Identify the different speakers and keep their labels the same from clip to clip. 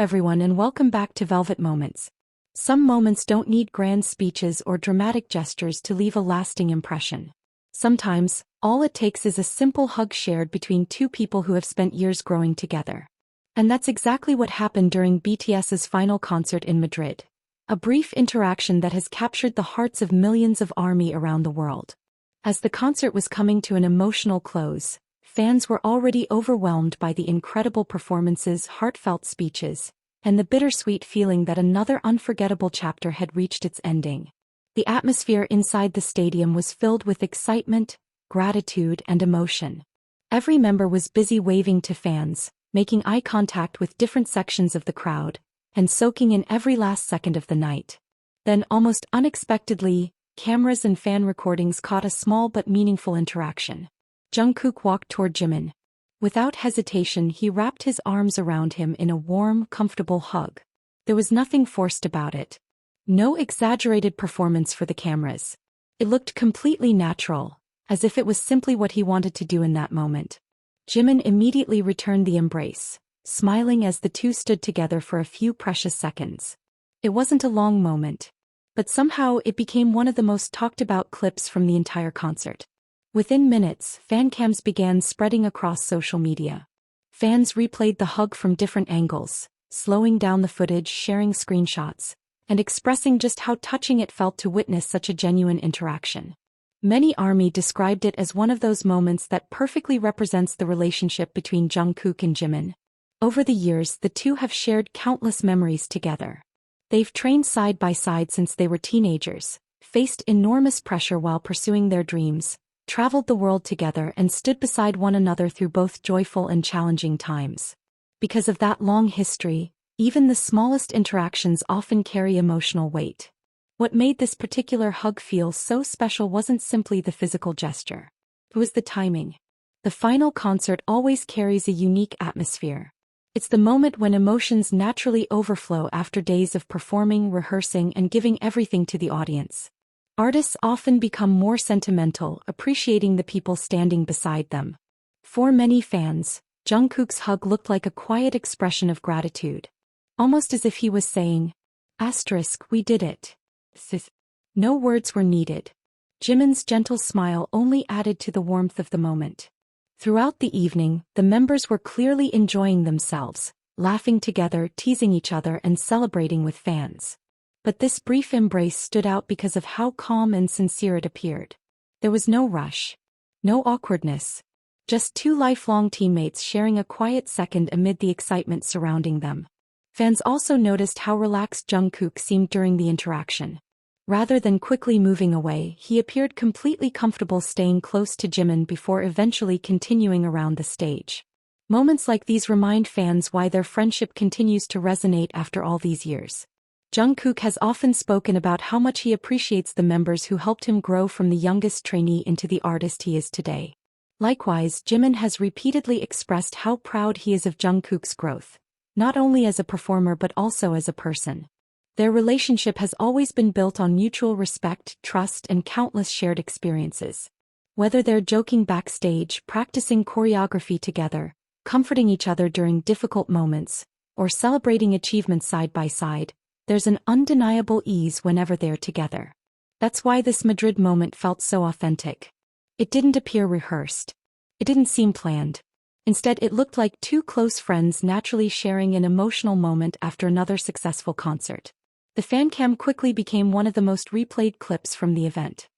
Speaker 1: everyone and welcome back to Velvet Moments. Some moments don't need grand speeches or dramatic gestures to leave a lasting impression. Sometimes, all it takes is a simple hug shared between two people who have spent years growing together. And that's exactly what happened during BTS's final concert in Madrid. A brief interaction that has captured the hearts of millions of ARMY around the world. As the concert was coming to an emotional close, fans were already overwhelmed by the incredible performances, heartfelt speeches, and the bittersweet feeling that another unforgettable chapter had reached its ending. The atmosphere inside the stadium was filled with excitement, gratitude, and emotion. Every member was busy waving to fans, making eye contact with different sections of the crowd, and soaking in every last second of the night. Then, almost unexpectedly, cameras and fan recordings caught a small but meaningful interaction. Jungkook walked toward Jimin. Without hesitation, he wrapped his arms around him in a warm, comfortable hug. There was nothing forced about it. No exaggerated performance for the cameras. It looked completely natural, as if it was simply what he wanted to do in that moment. Jimin immediately returned the embrace, smiling as the two stood together for a few precious seconds. It wasn't a long moment, but somehow it became one of the most talked about clips from the entire concert. Within minutes, fancams began spreading across social media. Fans replayed the hug from different angles, slowing down the footage, sharing screenshots, and expressing just how touching it felt to witness such a genuine interaction. Many ARMY described it as one of those moments that perfectly represents the relationship between Jungkook and Jimin. Over the years, the two have shared countless memories together. They've trained side by side since they were teenagers, faced enormous pressure while pursuing their dreams, traveled the world together and stood beside one another through both joyful and challenging times. Because of that long history, even the smallest interactions often carry emotional weight. What made this particular hug feel so special wasn't simply the physical gesture. It was the timing. The final concert always carries a unique atmosphere. It's the moment when emotions naturally overflow after days of performing, rehearsing, and giving everything to the audience. Artists often become more sentimental, appreciating the people standing beside them. For many fans, Jungkook's hug looked like a quiet expression of gratitude. Almost as if he was saying, "We did it." No words were needed. Jimin's gentle smile only added to the warmth of the moment. Throughout the evening, the members were clearly enjoying themselves, laughing together, teasing each other, and celebrating with fans. But this brief embrace stood out because of how calm and sincere it appeared. There was no rush, no awkwardness, just two lifelong teammates sharing a quiet second amid the excitement surrounding them. Fans also noticed how relaxed Jungkook seemed during the interaction. Rather than quickly moving away, he appeared completely comfortable staying close to Jimin before eventually continuing around the stage. Moments like these remind fans why their friendship continues to resonate after all these years. Jungkook has often spoken about how much he appreciates the members who helped him grow from the youngest trainee into the artist he is today. Likewise, Jimin has repeatedly expressed how proud he is of Jungkook's growth, not only as a performer but also as a person. Their relationship has always been built on mutual respect, trust, and countless shared experiences. Whether they're joking backstage, practicing choreography together, comforting each other during difficult moments, or celebrating achievements side by side, there's an undeniable ease whenever they're together. That's why this Madrid moment felt so authentic. It didn't appear rehearsed. It didn't seem planned. Instead, it looked like two close friends naturally sharing an emotional moment after another successful concert. The fancam quickly became one of the most replayed clips from the event.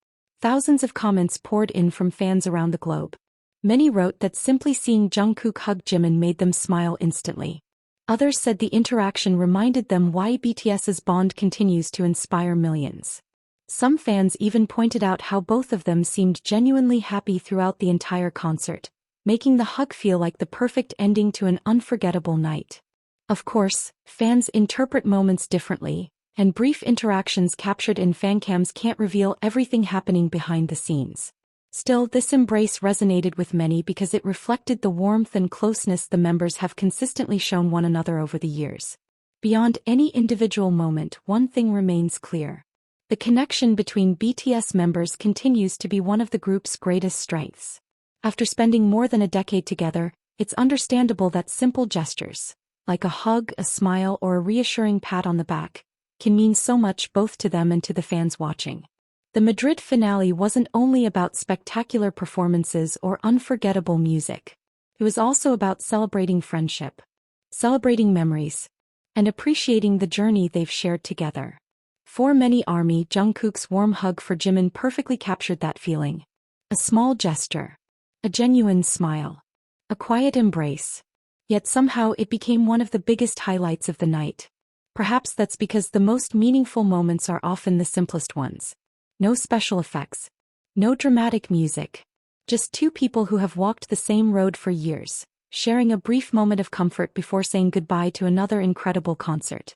Speaker 1: Thousands of comments poured in from fans around the globe. Many wrote that simply seeing Jungkook hug Jimin made them smile instantly. Others said the interaction reminded them why BTS's bond continues to inspire millions. Some fans even pointed out how both of them seemed genuinely happy throughout the entire concert, making the hug feel like the perfect ending to an unforgettable night. Of course, fans interpret moments differently, and brief interactions captured in fancams can't reveal everything happening behind the scenes. Still, this embrace resonated with many because it reflected the warmth and closeness the members have consistently shown one another over the years. Beyond any individual moment, one thing remains clear. The connection between BTS members continues to be one of the group's greatest strengths. After spending more than a decade together, it's understandable that simple gestures, like a hug, a smile, or a reassuring pat on the back, can mean so much both to them and to the fans watching. The Madrid finale wasn't only about spectacular performances or unforgettable music. It was also about celebrating friendship, celebrating memories, and appreciating the journey they've shared together. For many ARMY, Jungkook's warm hug for Jimin perfectly captured that feeling. A small gesture, a genuine smile, a quiet embrace. Yet somehow it became one of the biggest highlights of the night. Perhaps that's because the most meaningful moments are often the simplest ones. No special effects, no dramatic music. Just two people who have walked the same road for years, sharing a brief moment of comfort before saying goodbye to another incredible concert.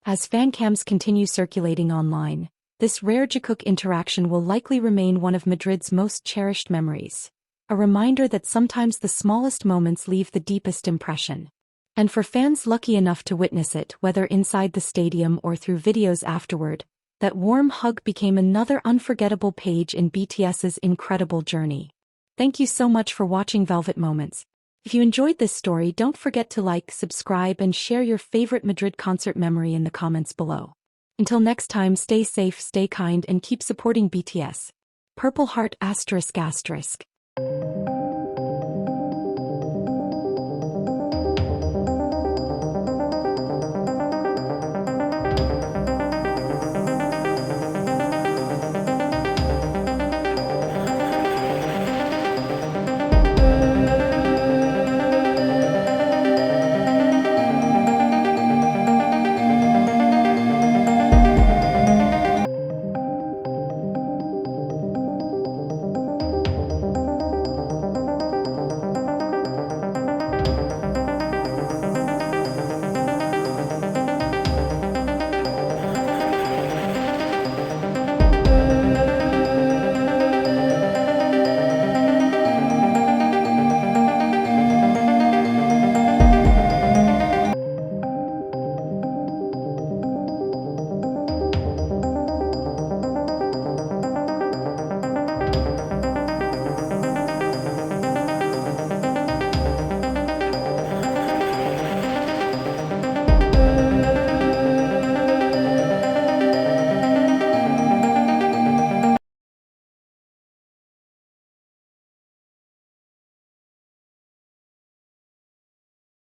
Speaker 1: As fancams continue circulating online, this rare Jikook interaction will likely remain one of Madrid's most cherished memories. A reminder that sometimes the smallest moments leave the deepest impression. And for fans lucky enough to witness it, whether inside the stadium or through videos afterward, that warm hug became another unforgettable page in BTS's incredible journey. Thank you so much for watching Velvet Moments. If you enjoyed this story, don't forget to like, subscribe, and share your favorite Madrid concert memory in the comments below. Until next time, stay safe, stay kind, and keep supporting BTS. Purple Heart ****.